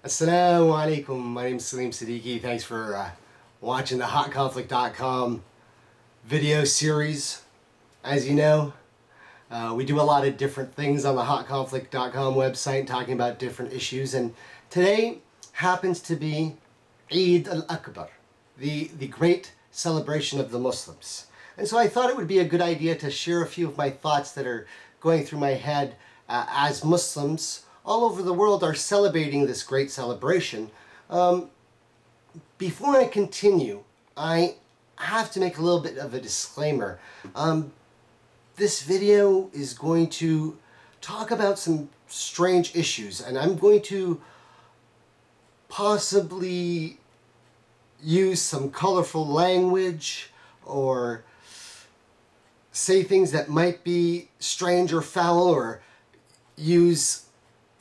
Assalamu alaikum. My name is Saleem Siddiqui. Thanks for watching the HotConflict.com video series. As you know, we do a lot of different things on the HotConflict.com website talking about different issues, and today happens to be Eid al-Akbar, the great celebration of the Muslims. And so I thought it would be a good idea to share a few of my thoughts that are going through my head as Muslims all over the world are celebrating this great celebration. Before I continue, I have to make a little bit of a disclaimer. This video is going to talk about some strange issues, and I'm going to possibly use some colorful language or say things that might be strange or foul, or use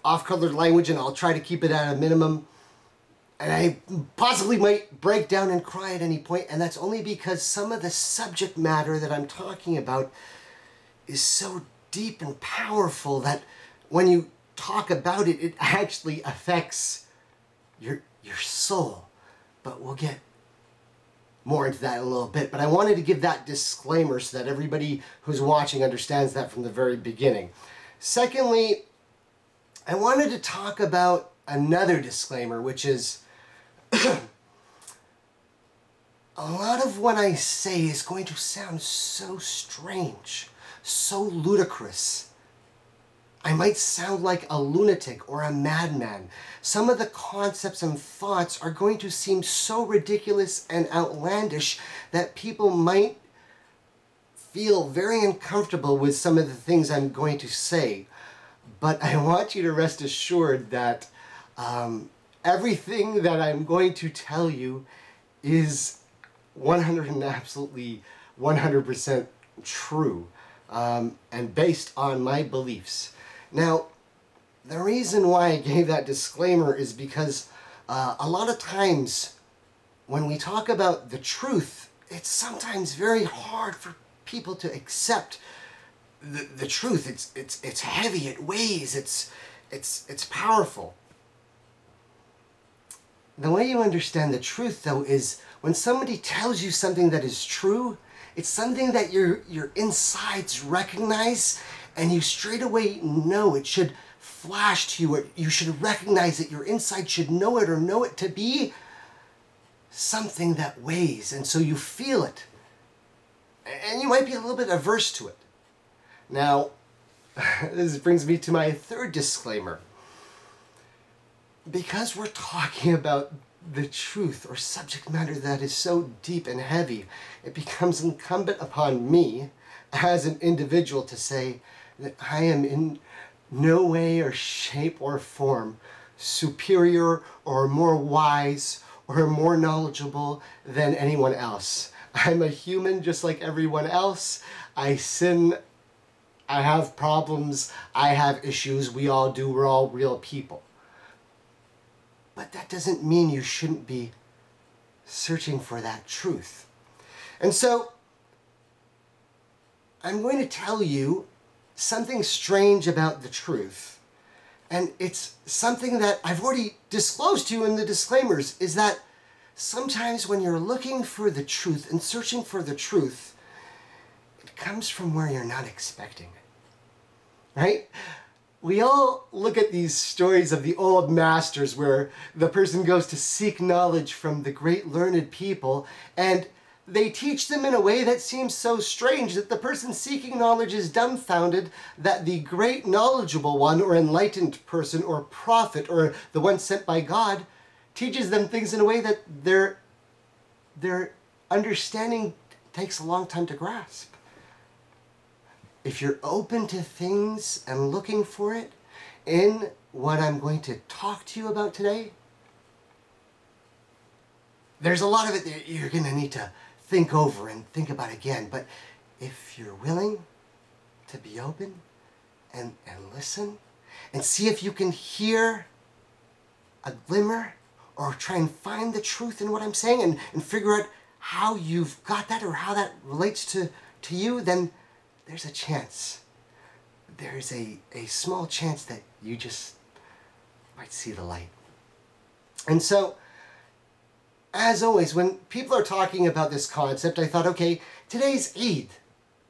off-colored language, and I'll try to keep it at a minimum. And I possibly might break down and cry at any point, and that's only because some of the subject matter that I'm talking about is so deep and powerful that when you talk about it, it actually affects your soul. But we'll get more into that in a little bit. But I wanted to give that disclaimer so that everybody who's watching understands that from the very beginning. Secondly, I wanted to talk about another disclaimer, which is a lot of what I say is going to sound so strange, so ludicrous. I might sound like a lunatic or a madman. Some of the concepts and thoughts are going to seem so ridiculous and outlandish that people might feel very uncomfortable with some of the things I'm going to say. But I want you to rest assured that everything that I'm going to tell you is 100% true and based on my beliefs. Now, the reason why I gave that disclaimer is because a lot of times when we talk about the truth, it's sometimes very hard for people to accept the truth. It's heavy, it weighs, it's powerful. The way you understand the truth, though, is when somebody tells you something that is true, it's something that your insides recognize, and you straight away know. It should flash to you, or you should recognize it. Your inside should know it, or know it to be something that weighs, and so you feel it. And you might be a little bit averse to it. Now, this brings me to my third disclaimer. Because we're talking about the truth or subject matter that is so deep and heavy, it becomes incumbent upon me as an individual to say that I am in no way or shape or form superior or more wise or more knowledgeable than anyone else. I'm a human just like everyone else. I sin, I have problems, I have issues, we all do, we're all real people. But that doesn't mean you shouldn't be searching for that truth. And so, I'm going to tell you something strange about the truth. And it's something that I've already disclosed to you in the disclaimers, is that sometimes when you're looking for the truth and searching for the truth, it comes from where you're not expecting it. Right? We all look at these stories of the old masters where the person goes to seek knowledge from the great learned people, and they teach them in a way that seems so strange that the person seeking knowledge is dumbfounded that the great knowledgeable one or enlightened person or prophet or the one sent by God teaches them things in a way that their understanding takes a long time to grasp. If you're open to things and looking for it in what I'm going to talk to you about today, there's a lot of it that you're going to need to think over and think about again. But if you're willing to be open and listen and see if you can hear a glimmer or try and find the truth in what I'm saying and figure out how you've got that or how that relates to you, then there's a chance. There's a small chance that you just might see the light. And so, as always, when people are talking about this concept, I thought, okay, today's Eid.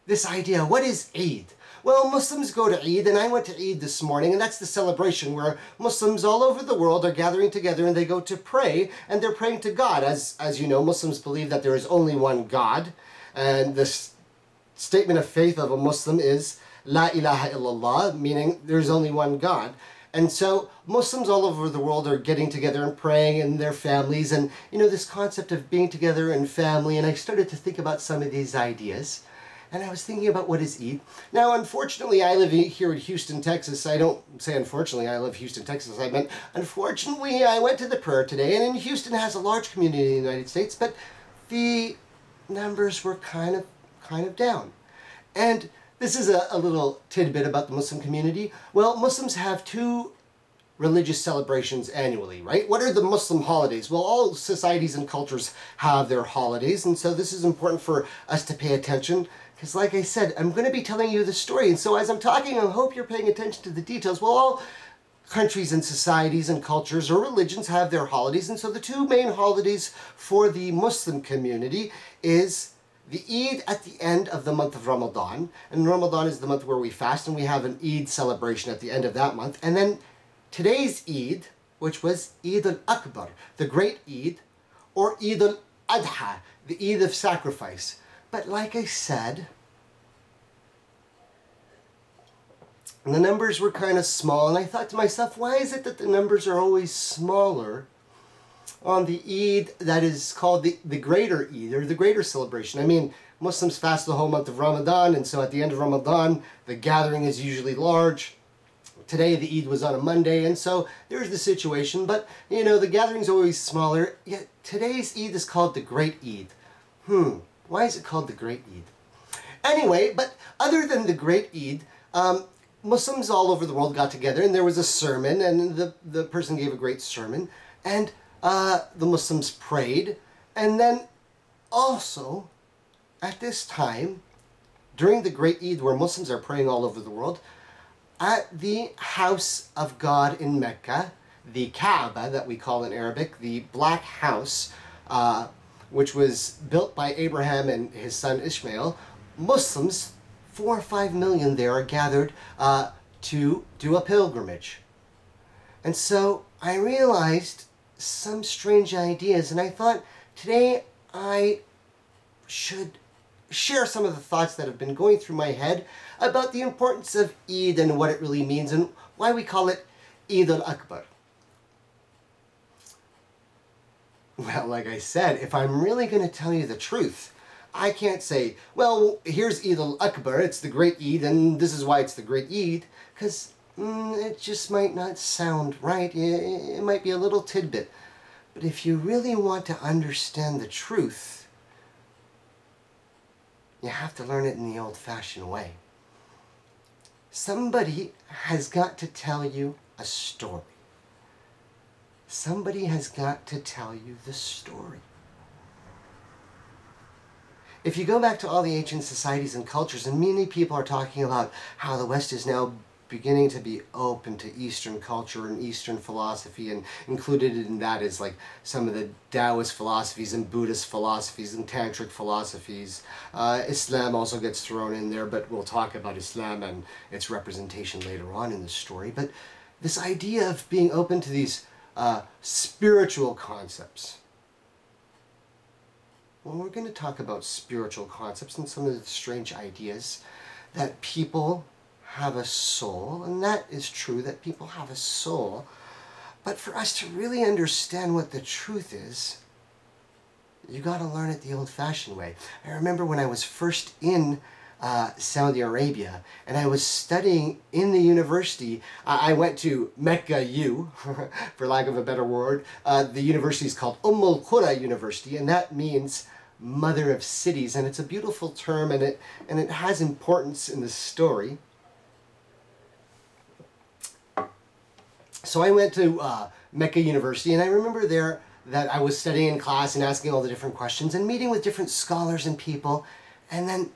This idea, what is Eid? Well, Muslims go to Eid, and I went to Eid this morning, and that's the celebration where Muslims all over the world are gathering together and they go to pray, and they're praying to God. As you know, Muslims believe that there is only one God, and this statement of faith of a Muslim is La ilaha illallah, meaning there's only one God. And so Muslims all over the world are getting together and praying in their families, and this concept of being together in family, and I started to think about some of these ideas. And I was thinking about what is Eid. Now, unfortunately, I live here in Houston, Texas. I don't say unfortunately I live Houston, Texas. I meant unfortunately I went to the prayer today, and Houston has a large community in the United States, but the numbers were kind of down. And this is a little tidbit about the Muslim community. Well, Muslims have two religious celebrations annually, right? What are the Muslim holidays? Well, all societies and cultures have their holidays, and so this is important for us to pay attention, because like I said, I'm going to be telling you the story, and so as I'm talking, I hope you're paying attention to the details. Well, all countries and societies and cultures or religions have their holidays, and so the two main holidays for the Muslim community is the Eid at the end of the month of Ramadan, and Ramadan is the month where we fast, and we have an Eid celebration at the end of that month, and then today's Eid, which was Eid al-Akbar, the Great Eid, or Eid al-Adha, the Eid of sacrifice. But like I said, the numbers were kind of small, and I thought to myself, why is it that the numbers are always smaller on the Eid that is called the greater Eid, or the greater celebration? I mean, Muslims fast the whole month of Ramadan, and so at the end of Ramadan, the gathering is usually large. Today, the Eid was on a Monday, and so there's the situation, but, the gathering's always smaller, yet today's Eid is called the Great Eid. Why is it called the Great Eid? Anyway, but other than the Great Eid, Muslims all over the world got together, and there was a sermon, and the person gave a great sermon, and the Muslims prayed, and then also, at this time, during the Great Eid, where Muslims are praying all over the world, at the house of God in Mecca, the Kaaba that we call in Arabic, the Black House, which was built by Abraham and his son Ishmael, Muslims, 4 or 5 million there, are gathered to do a pilgrimage. And so I realized some strange ideas, and I thought today I should share some of the thoughts that have been going through my head about the importance of Eid and what it really means and why we call it Eid al-Akbar. Well, like I said, if I'm really going to tell you the truth, I can't say, well, here's Eid al-Akbar, it's the Great Eid, and this is why it's the Great Eid, because it just might not sound right. It might be a little tidbit. But if you really want to understand the truth, you have to learn it in the old-fashioned way. Somebody has got to tell you a story. Somebody has got to tell you the story. If you go back to all the ancient societies and cultures, and many people are talking about how the West is now beginning to be open to Eastern culture and Eastern philosophy, and included in that is like some of the Taoist philosophies and Buddhist philosophies and Tantric philosophies. Islam also gets thrown in there, but we'll talk about Islam and its representation later on in the story. But this idea of being open to these spiritual concepts. Well, we're going to talk about spiritual concepts and some of the strange ideas that people have a soul, and that is true, that people have a soul. But for us to really understand what the truth is, you got to learn it the old-fashioned way. I remember when I was first in Saudi Arabia, and I was studying in the university. I went to Mecca U, for lack of a better word. The university is called Qura University, and that means Mother of Cities, and it's a beautiful term, and it has importance in the story. So I went to Mecca University, and I remember there that I was studying in class and asking all the different questions and meeting with different scholars and people, and then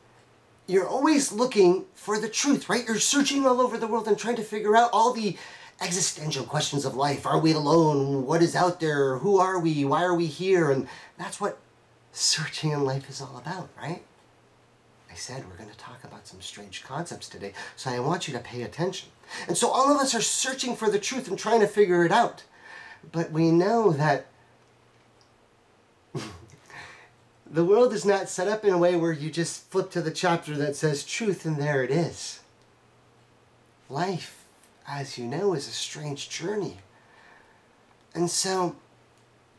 you're always looking for the truth, right? You're searching all over the world and trying to figure out all the existential questions of life. Are we alone? What is out there? Who are we? Why are we here? And that's what searching in life is all about, right? I said we're going to talk about some strange concepts today, so I want you to pay attention. And so all of us are searching for the truth and trying to figure it out. But we know that the world is not set up in a way where you just flip to the chapter that says truth and there it is. Life, as you know, is a strange journey. And so,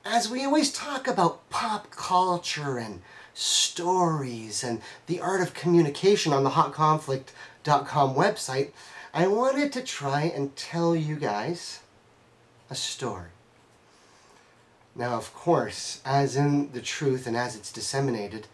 as we always talk about pop culture and stories and the art of communication on the hotconflict.com website, I wanted to try and tell you guys a story. Now, of course, as in the truth and as it's disseminated,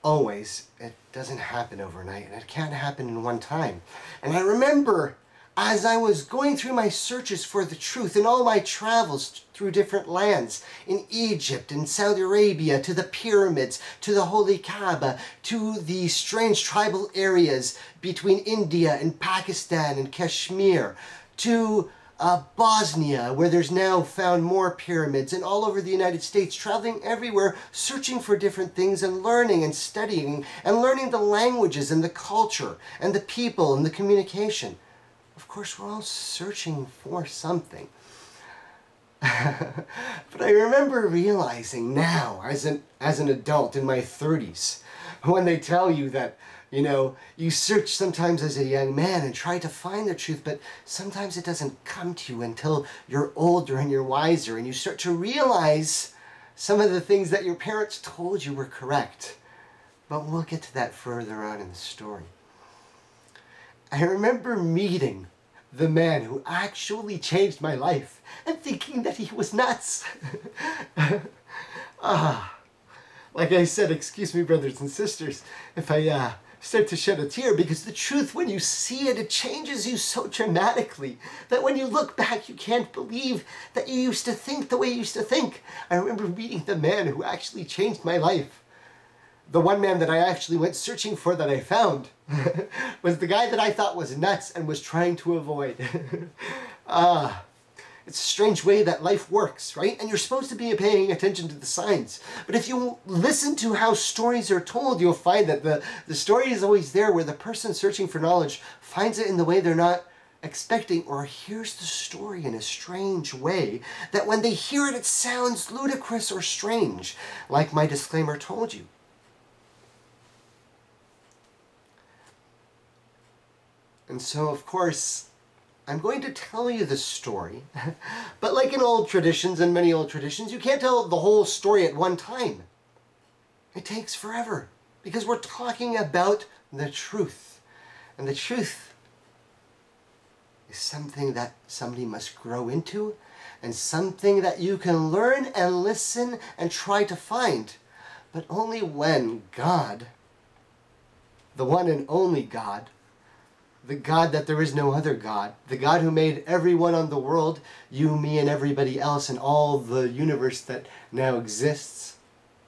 always, it doesn't happen overnight, and it can't happen in one time. And I remember, as I was going through my searches for the truth in all my travels through different lands, in Egypt, in Saudi Arabia, to the pyramids, to the Holy Kaaba, to the strange tribal areas between India and Pakistan and Kashmir, to Bosnia, where there's now found more pyramids, and all over the United States, traveling everywhere, searching for different things and learning and studying and learning the languages and the culture and the people and the communication. Of course, we're all searching for something. But I remember realizing now, as an adult in my 30s, when they tell you that, you search sometimes as a young man and try to find the truth, but sometimes it doesn't come to you until you're older and you're wiser and you start to realize some of the things that your parents told you were correct. But we'll get to that further on in the story. I remember meeting the man who actually changed my life and thinking that he was nuts. Like I said, excuse me, brothers and sisters, if I start to shed a tear, because the truth, when you see it, it changes you so dramatically that when you look back, you can't believe that you used to think the way you used to think. I remember meeting the man who actually changed my life. The one man that I actually went searching for that I found was the guy that I thought was nuts and was trying to avoid. It's a strange way that life works, right? And you're supposed to be paying attention to the signs. But if you listen to how stories are told, you'll find that the story is always there, where the person searching for knowledge finds it in the way they're not expecting, or hears the story in a strange way that when they hear it, it sounds ludicrous or strange, like my disclaimer told you. And so, of course, I'm going to tell you the story, but like in old traditions and many old traditions, you can't tell the whole story at one time. It takes forever, because we're talking about the truth. And the truth is something that somebody must grow into, and something that you can learn and listen and try to find, but only when God, the one and only God, the God that there is no other God, the God who made everyone on the world, you, me, and everybody else, and all the universe that now exists,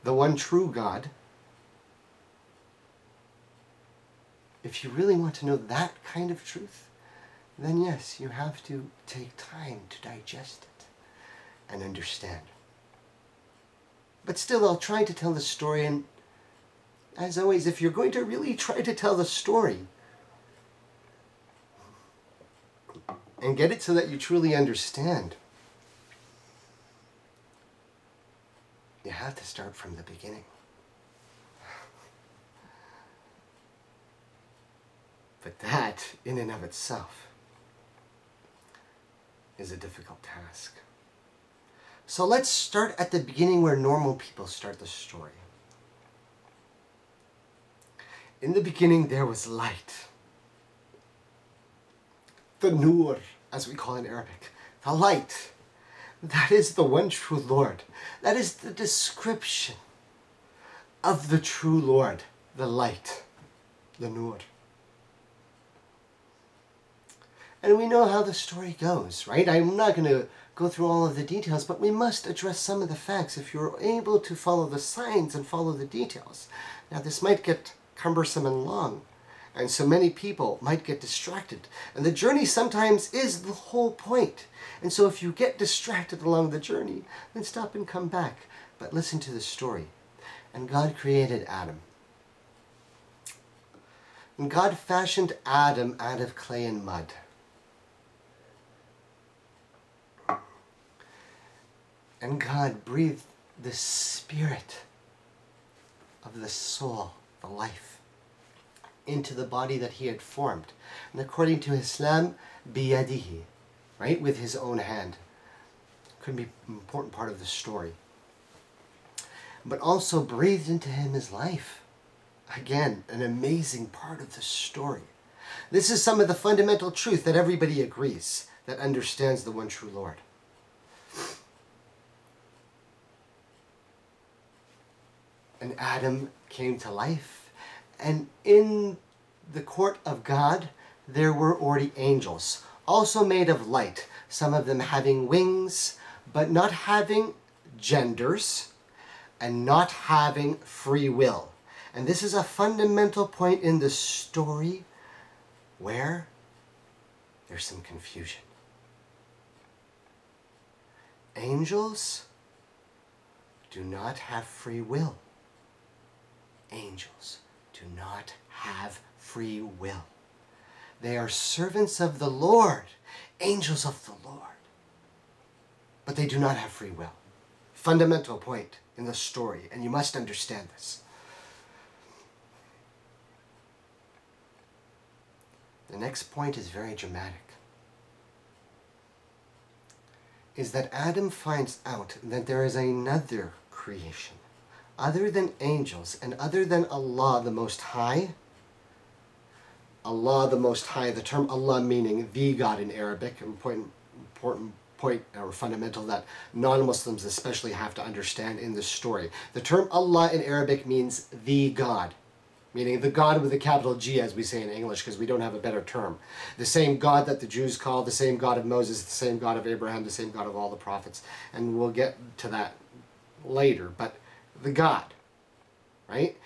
the one true God. If you really want to know that kind of truth, then yes, you have to take time to digest it and understand. But still, I'll try to tell the story, and as always, if you're going to really try to tell the story, and get it so that you truly understand, you have to start from the beginning. But that, in and of itself, is a difficult task. So let's start at the beginning, where normal people start the story. In the beginning, there was light. The Nur, as we call it in Arabic. The light. That is the one true Lord. That is the description of the true Lord. The light. The Nur. And we know how the story goes, right? I'm not going to go through all of the details, but we must address some of the facts if you're able to follow the signs and follow the details. Now, this might get cumbersome and long, And so many people might get distracted. And the journey sometimes is the whole point. And so if you get distracted along the journey, then stop and come back. But listen to the story. And God created Adam. And God fashioned Adam out of clay and mud. And God breathed the spirit of the soul, the life, into the body that he had formed. And according to Islam, biyadihi, right, with his own hand. Could be an important part of the story. But also breathed into him his life. Again, an amazing part of the story. This is some of the fundamental truth that everybody agrees, that understands the one true Lord. And Adam came to life, and in the court of God there were already angels, also made of light, some of them having wings, but not having genders, and not having free will. And this is a fundamental point in the story where there's some confusion. Angels do not have free will. Angels do not have free will. They are servants of the Lord, angels of the Lord. But they do not have free will. Fundamental point in the story, and you must understand this. The next point is very dramatic. Is that Adam finds out that there is another creation, other than angels and other than Allah the Most High. Allah the Most High, the term Allah meaning the God in Arabic, important point or fundamental that non-Muslims especially have to understand in this story. The term Allah in Arabic means the God, meaning the God with a capital G, as we say in English, because we don't have a better term. The same God that the Jews call, the same God of Moses, the same God of Abraham, the same God of all the prophets. And we'll get to that later, but the God, right?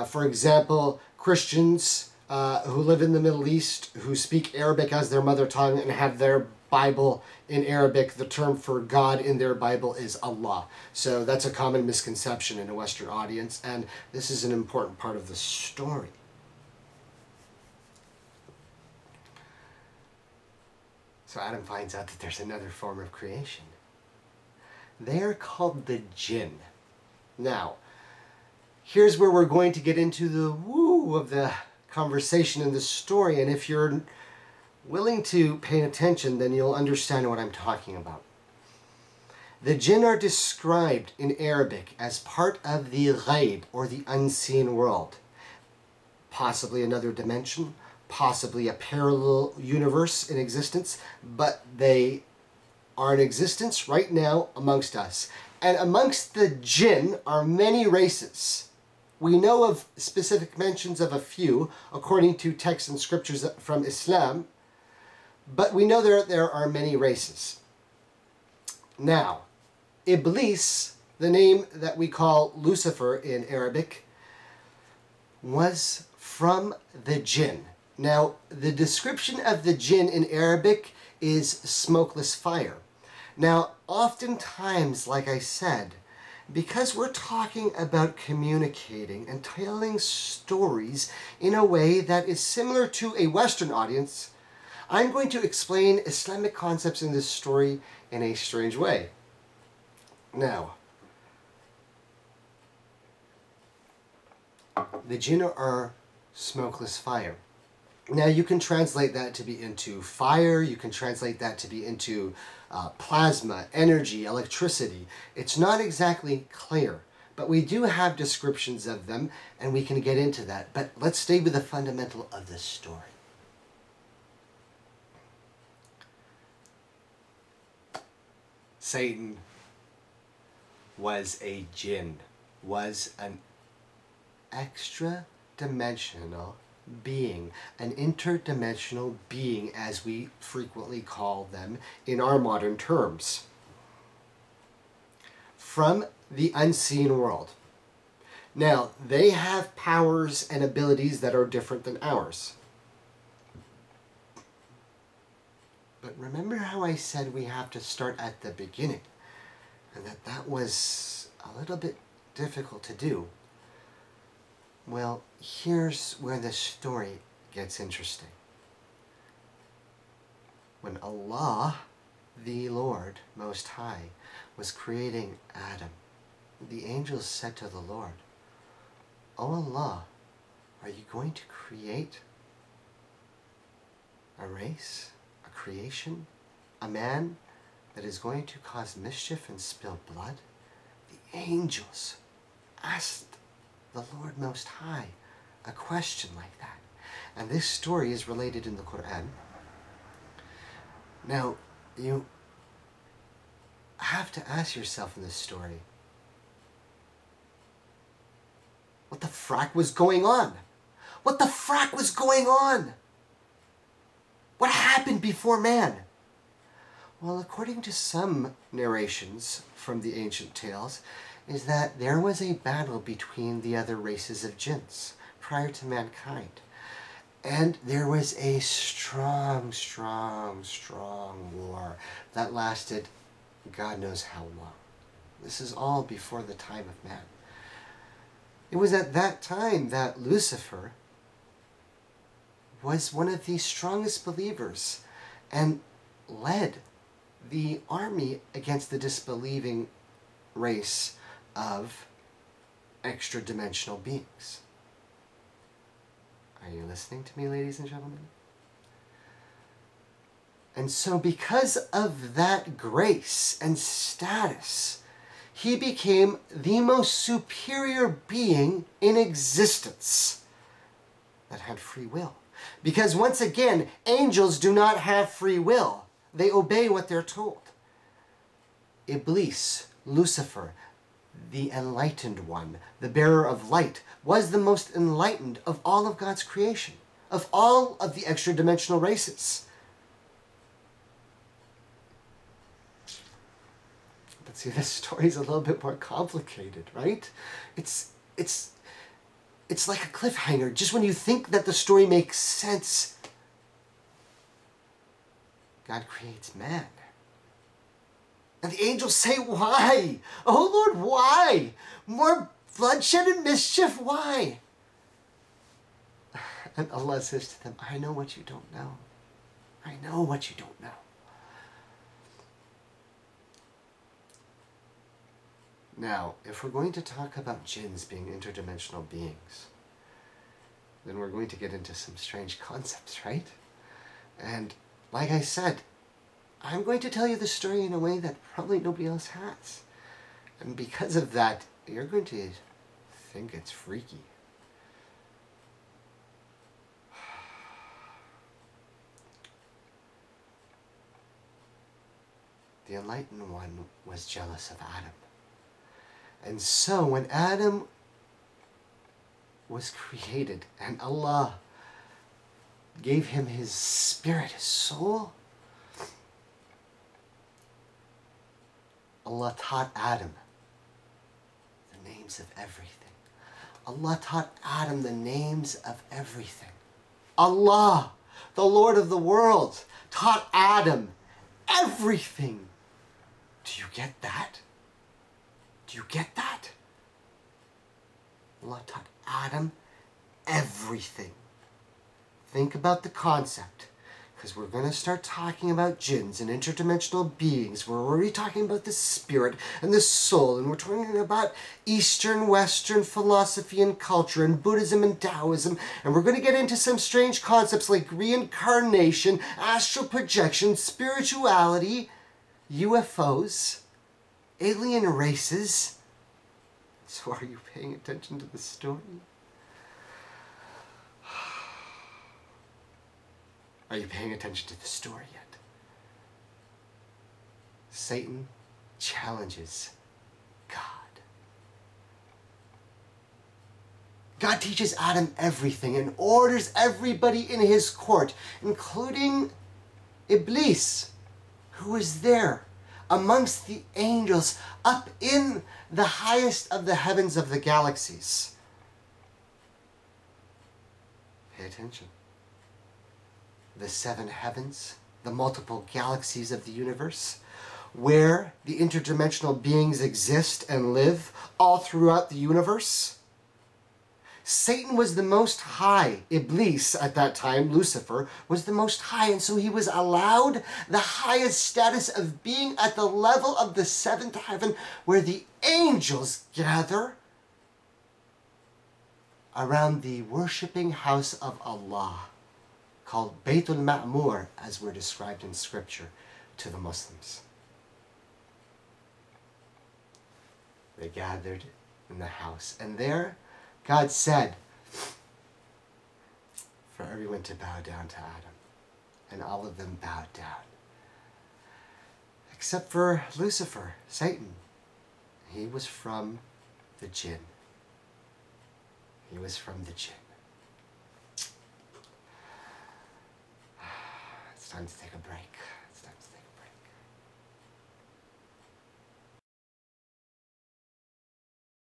For example, Christians who live in the Middle East, who speak Arabic as their mother tongue and have their Bible in Arabic, the term for God in their Bible is Allah. So that's a common misconception in a Western audience, and this is an important part of the story. So Adam finds out that there's another form of creation. They are called the Jinn. Now, here's where we're going to get into the woo of the conversation in the story, and if you're willing to pay attention, then you'll understand what I'm talking about. The Jinn are described in Arabic as part of the ghaib, or the unseen world. Possibly another dimension, possibly a parallel universe in existence, but they are in existence right now amongst us. And amongst the Jinn are many races. We know of specific mentions of a few, according to texts and scriptures from Islam, but we know there are many races. Now, Iblis, the name that we call Lucifer in Arabic, was from the Jinn. Now, the description of the Jinn in Arabic is smokeless fire. Now, oftentimes, like I said, because we're talking about communicating and telling stories in a way that is similar to a Western audience, I'm going to explain Islamic concepts in this story in a strange way. Now, the Jinn are smokeless fire. Now you can translate that to be into fire, you can translate that to be into plasma, energy, electricity. It's not exactly clear, but we do have descriptions of them and we can get into that. But let's stay with the fundamental of this story. Satan was a jinn, was an extra-dimensional being, an interdimensional being, as we frequently call them in our modern terms, from the unseen world. Now, they have powers and abilities that are different than ours. But remember how I said we have to start at the beginning, and that was a little bit difficult to do? Well, here's where the story gets interesting. When Allah, the Lord Most High, was creating Adam, the angels said to the Lord, "O Allah, are you going to create a race, a creation, a man that is going to cause mischief and spill blood?" The angels asked the Lord Most High a question like that. And this story is related in the Quran. Now, you have to ask yourself in this story, what the frack was going on? What the frack was going on? What happened before man? Well, according to some narrations from the ancient tales, is that there was a battle between the other races of jinns prior to mankind. And there was a strong war that lasted God knows how long. This is all before the time of man. It was at that time that Lucifer was one of the strongest believers and led the army against the disbelieving race of extra-dimensional beings. Are you listening to me, ladies and gentlemen? And so because of that grace and status, he became the most superior being in existence that had free will. Because once again, angels do not have free will. They obey what they're told. Iblis, Lucifer, the enlightened one, the bearer of light, was the most enlightened of all of God's creation, of all of the extra-dimensional races. But see, this story is a little bit more complicated, right? It's like a cliffhanger. Just when you think that the story makes sense, God creates man. And the angels say, "Why? Oh Lord, why? More bloodshed and mischief, why?" And Allah says to them, "I know what you don't know. I know what you don't know." Now, if we're going to talk about jinns being interdimensional beings, then we're going to get into some strange concepts, right? And like I said, I'm going to tell you the story in a way that probably nobody else has. And because of that, you're going to think it's freaky. The Enlightened One was jealous of Adam. And so when Adam was created and Allah gave him his spirit, his soul, Allah taught Adam the names of everything. Allah taught Adam the names of everything. Allah, the Lord of the world, taught Adam everything. Do you get that? Do you get that? Allah taught Adam everything. Think about the concept, because we're going to start talking about jinns and interdimensional beings. We're already talking about the spirit and the soul, and we're talking about Eastern, Western philosophy and culture, and Buddhism and Taoism, and we're going to get into some strange concepts like reincarnation, astral projection, spirituality, UFOs, alien races. So are you paying attention to the story? Are you paying attention to the story yet? Satan challenges God. God teaches Adam everything and orders everybody in his court, including Iblis, who was there, amongst the angels, up in the highest of the heavens of the galaxies. Pay attention. The seven heavens, the multiple galaxies of the universe, where the interdimensional beings exist and live all throughout the universe. Satan was the most high. Iblis, at that time, Lucifer, was the most high, and so he was allowed the highest status of being at the level of the seventh heaven, where the angels gather around the worshipping house of Allah, called Baytul Ma'mur, as we're described in Scripture to the Muslims. They gathered in the house, and there God said for everyone to bow down to Adam, and all of them bowed down. Except for Lucifer, Satan. He was from the Jinn. He was from the Jinn. It's time to take a break.